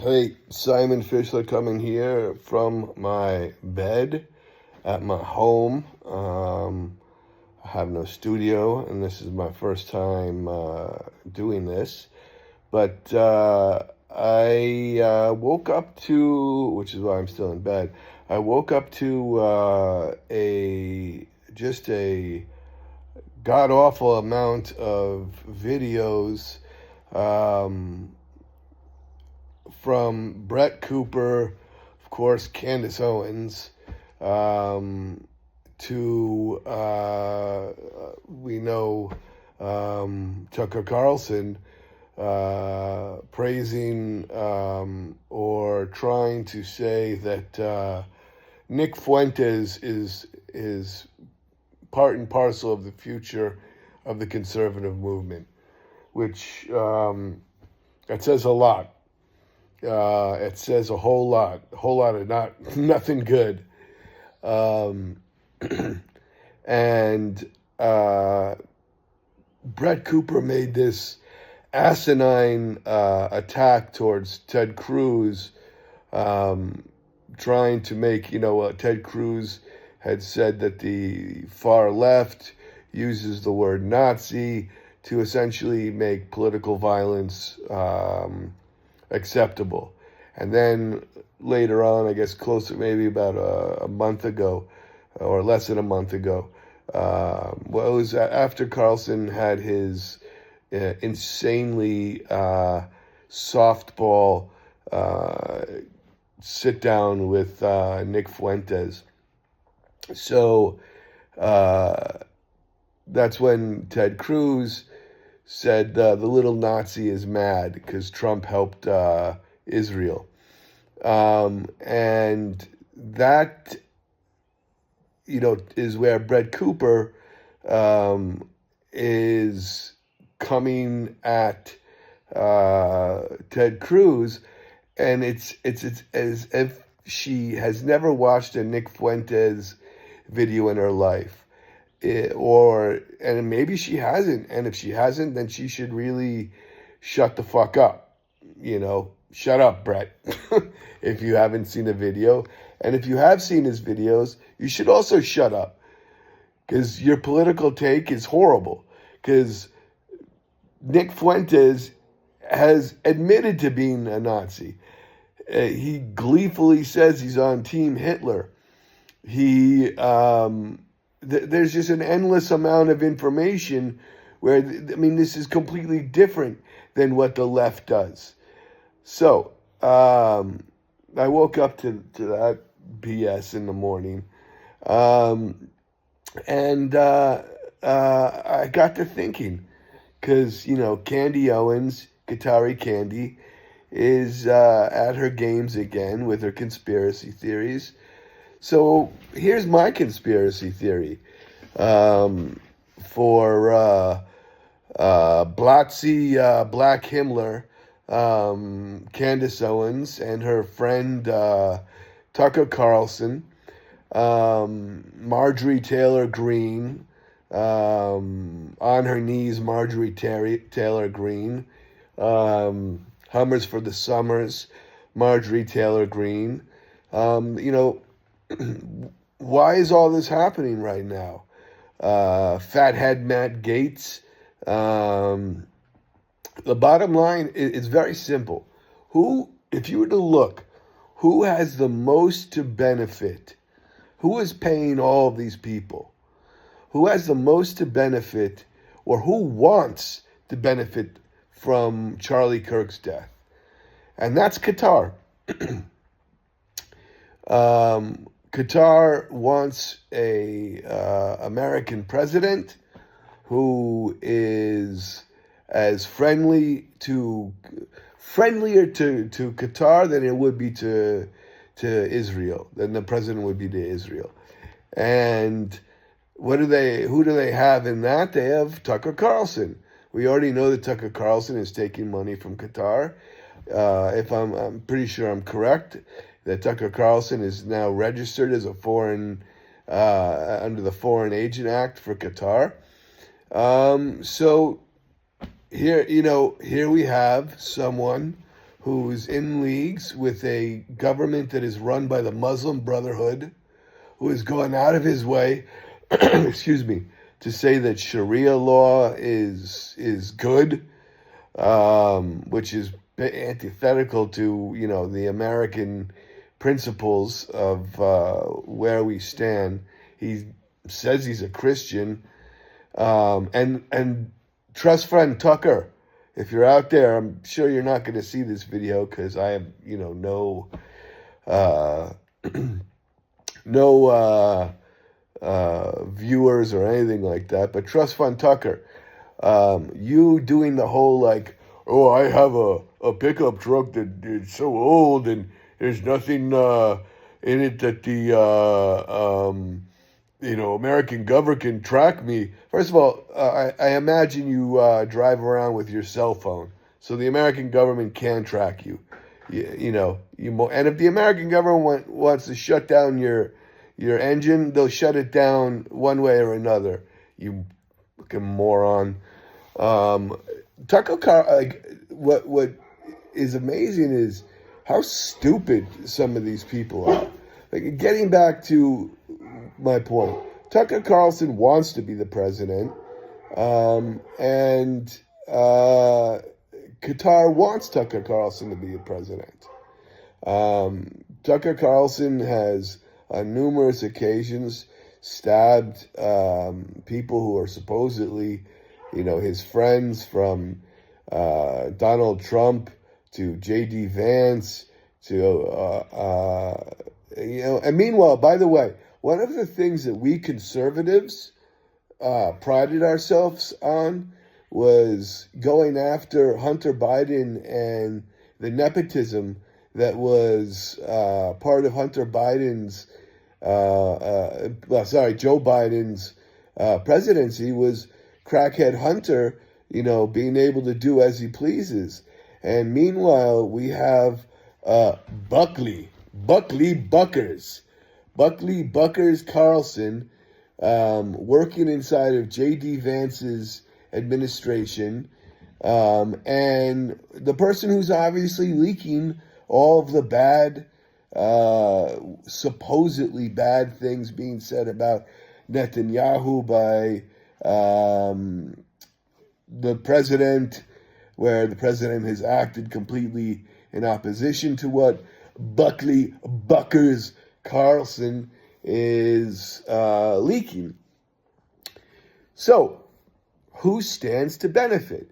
Hey, Simon Fischler coming here from my bed at my home. I have no studio, and this is my first time doing this. But I woke up to, which is why I'm still in bed. I woke up to a god awful amount of videos. Um, from Brett Cooper, of course, Candace Owens, um, to we know Tucker Carlson praising or trying to say that Nick Fuentes is part and parcel of the future of the conservative movement, which that says a lot. It says a whole lot of nothing good. Um, and Brett Cooper made this asinine attack towards Ted Cruz, trying to make, Ted Cruz had said that the far left uses the word Nazi to essentially make political violence acceptable. And then later on, I guess closer, maybe about a month ago, or less than a month ago, well, it was after Carlson had his insanely softball sit down with Nick Fuentes. So that's when Ted Cruz said the little Nazi is mad because Trump helped Israel. And that, is where Brett Cooper is coming at Ted Cruz. And it's as if she has never watched a Nick Fuentes video in her life. And maybe she hasn't, and if she hasn't, then she should really shut the fuck up. Shut up, Brett. If you haven't seen a video, and if you have seen his videos, you should also shut up, because your political take is horrible. Because Nick Fuentes has admitted to being a Nazi. He gleefully says he's on Team Hitler. There's just an endless amount of information where, this is completely different than what the left does. So, I woke up to that BS in the morning. And I got to thinking, because, Candy Owens, Qatari Candy, is at her games again with her conspiracy theories. So here's my conspiracy theory for Blatzy Black Himmler, Candace Owens, and her friend Tucker Carlson, Marjorie Taylor Greene, on her knees, Marjorie Taylor Greene, Hummers for the Summers, Marjorie Taylor Greene. Why is all this happening right now? Fathead Matt Gaetz. The bottom line is very simple. If you were to look, who has the most to benefit? Who is paying all of these people? Who has the most to benefit, or who wants to benefit from Charlie Kirk's death? And that's Qatar. Qatar wants a American president who is as friendlier to Qatar than it would be to Israel, than the president would be to Israel. And who do they have in that? They have Tucker Carlson. We already know that Tucker Carlson is taking money from Qatar. If I'm pretty sure I'm correct, that Tucker Carlson is now registered as a foreign, under the Foreign Agent Act for Qatar. So here we have someone who's in leagues with a government that is run by the Muslim Brotherhood, who has gone out of his way, excuse me, to say that Sharia law is good, which is antithetical to the American principles of where we stand. He says he's a Christian, and trust friend Tucker, if you're out there, I'm sure you're not going to see this video because I have no uh, no viewers or anything like that. But trust fund Tucker, you doing the whole like, oh, I have a pickup truck that is so old and there's nothing in it that the American government can track me. First of all, I imagine you drive around with your cell phone, so the American government can track you. And if the American government wants to shut down your engine, they'll shut it down one way or another. You fucking moron. Tucker what is amazing is how stupid some of these people are. Like, getting back to my point, Tucker Carlson wants to be the president, and Qatar wants Tucker Carlson to be the president. Tucker Carlson has, on numerous occasions, stabbed people who are supposedly, his friends, from Donald Trump to J.D. Vance to, and meanwhile, by the way, one of the things that we conservatives prided ourselves on was going after Hunter Biden and the nepotism that was part of Hunter Biden's, Joe Biden's presidency, was crackhead Hunter, being able to do as he pleases. And meanwhile, we have Buckley Buckers Carlson, working inside of J.D. Vance's administration, and the person who's obviously leaking all of the bad, supposedly bad things being said about Netanyahu by the president, where the president has acted completely in opposition to what Buckers Carlson is leaking. So, who stands to benefit?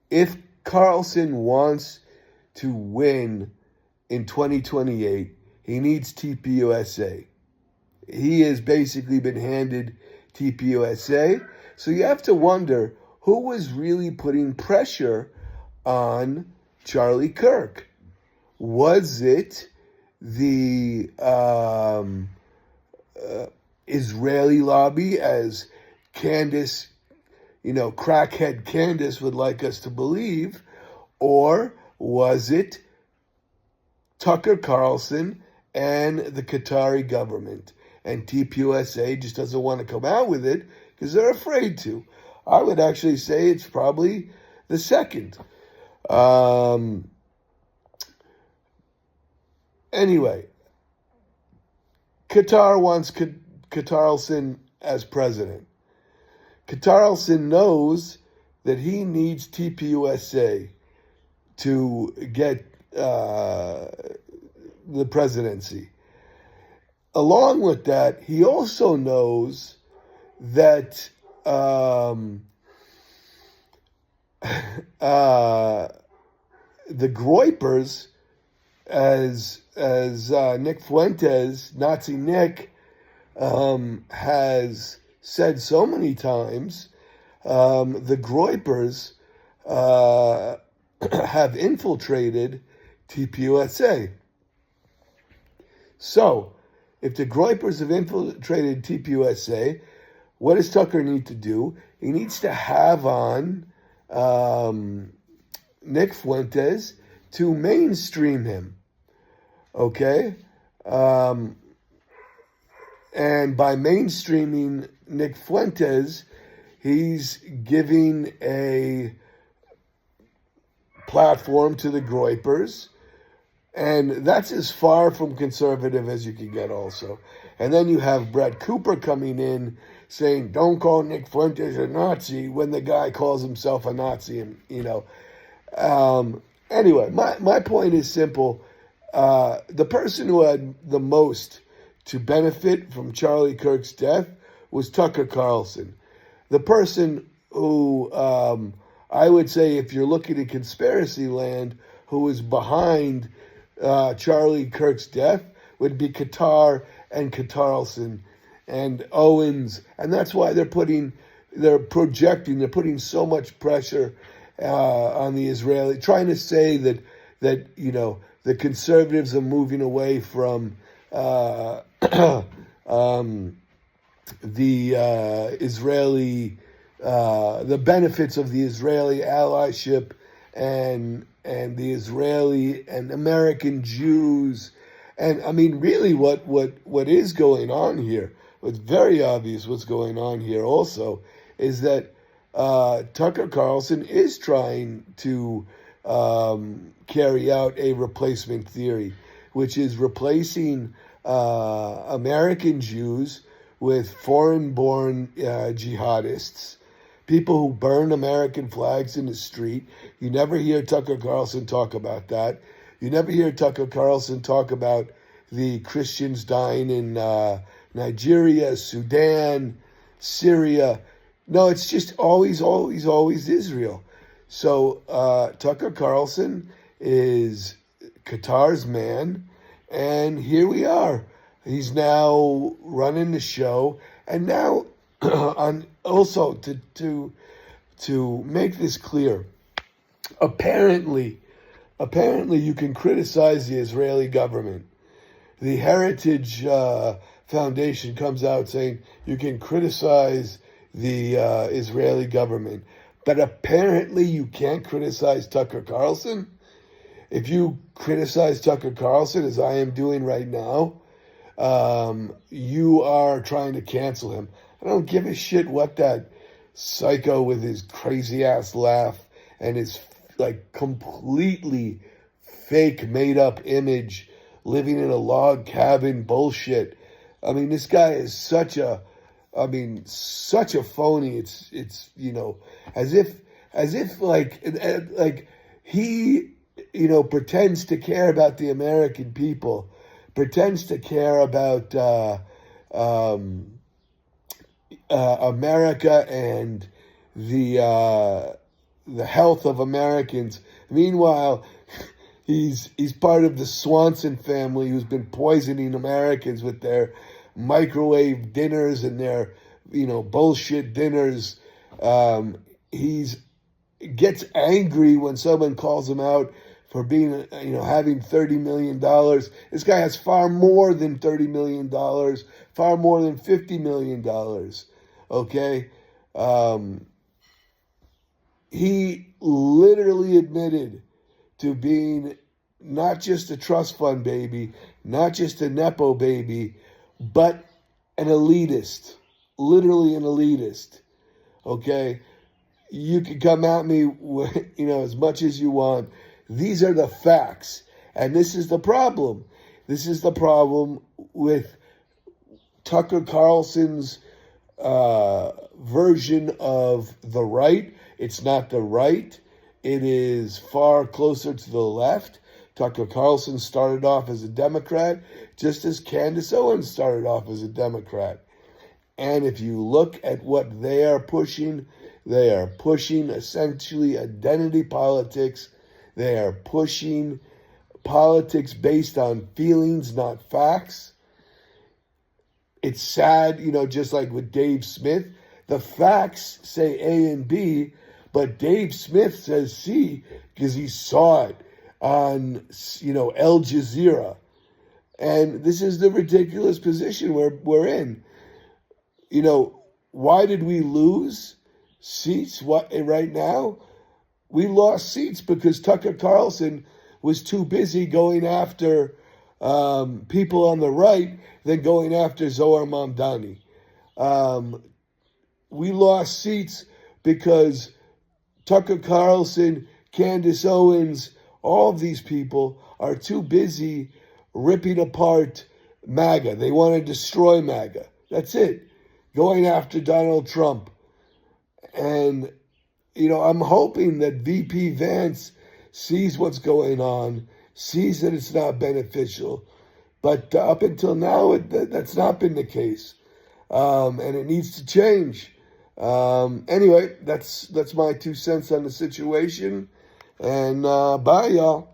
If Carlson wants to win in 2028, he needs TPUSA. He has basically been handed TPUSA. So you have to wonder who was really putting pressure on Charlie Kirk. Was it the Israeli lobby, as Candace, crackhead Candace would like us to believe, or was it Tucker Carlson and the Qatari government? And TPUSA just doesn't want to come out with it because they're afraid to. I would actually say it's probably the second. Anyway, Qatar wants Carlson as president. Carlson knows that he needs TPUSA to get the presidency. Along with that, he also knows that the Groypers, as Nick Fuentes, Nazi Nick, has said so many times, the Groypers have infiltrated TPUSA. So, if the Groypers have infiltrated TPUSA, what does Tucker need to do? He needs to have on Nick Fuentes to mainstream him. Okay? And by mainstreaming Nick Fuentes, he's giving a platform to the Groypers. And that's as far from conservative as you can get also. And then you have Brett Cooper coming in saying, don't call Nick Fuentes a Nazi when the guy calls himself a Nazi. And, anyway, my point is simple. The person who had the most to benefit from Charlie Kirk's death was Tucker Carlson. The person who, I would say, if you're looking at conspiracy land, who was behind Charlie Kirk's death would be Qatar and Carlson and Owens. And that's why they're putting so much pressure on the Israeli, trying to say that the conservatives are moving away from the Israeli, the benefits of the Israeli allyship and the Israeli and American Jews. And I mean, really what is going on here, what's very obvious what's going on here also, is that Tucker Carlson is trying to carry out a replacement theory, which is replacing American Jews with foreign-born jihadists, people who burn American flags in the street. You never hear Tucker Carlson talk about that. You never hear Tucker Carlson talk about the Christians dying in Nigeria, Sudan, Syria. No, it's just always Israel. So Tucker Carlson is Qatar's man, and here we are. He's now running the show, and now on also to make this clear, apparently you can criticize the Israeli government. The Heritage Foundation comes out saying you can criticize the Israeli government, but apparently you can't criticize Tucker Carlson. If you criticize Tucker Carlson, as I am doing right now, you are trying to cancel him. I don't give a shit what that psycho with his crazy ass laugh and his like completely fake made up image, living in a log cabin bullshit. I mean, this guy is such a phony. It's as if like he pretends to care about the American people, pretends to care about America and the health of Americans. Meanwhile, he's part of the Swanson family who's been poisoning Americans with their microwave dinners and their bullshit dinners. He's gets angry when someone calls him out for being having $30 million. This guy has far more than $30 million, far more than $50 million. Okay? He literally admitted to being not just a trust fund baby, not just a Nepo baby, but an elitist. Literally an elitist. Okay? You can come at me as much as you want. These are the facts. And this is the problem. This is the problem with Tucker Carlson's version of the right. It's not the right. It is far closer to the left. Tucker Carlson started off as a Democrat, just as Candace Owens started off as a Democrat. And if you look at what they are pushing essentially identity politics. They are pushing politics based on feelings, not facts. It's sad, just like with Dave Smith. The facts say A and B, but Dave Smith says C because he saw it on, Al Jazeera. And this is the ridiculous position we're in. Why did we lose seats right now? We lost seats because Tucker Carlson was too busy going after people on the right than going after Zohar Mamdani. We lost seats because Tucker Carlson Candace Owens, all of these people are too busy ripping apart MAGA. They want to destroy MAGA. That's it. Going after Donald Trump. And, I'm hoping that VP Vance sees what's going on, sees that it's not beneficial. But up until now, that's not been the case. And it needs to change. Anyway, that's my 2 cents on the situation. And bye, y'all.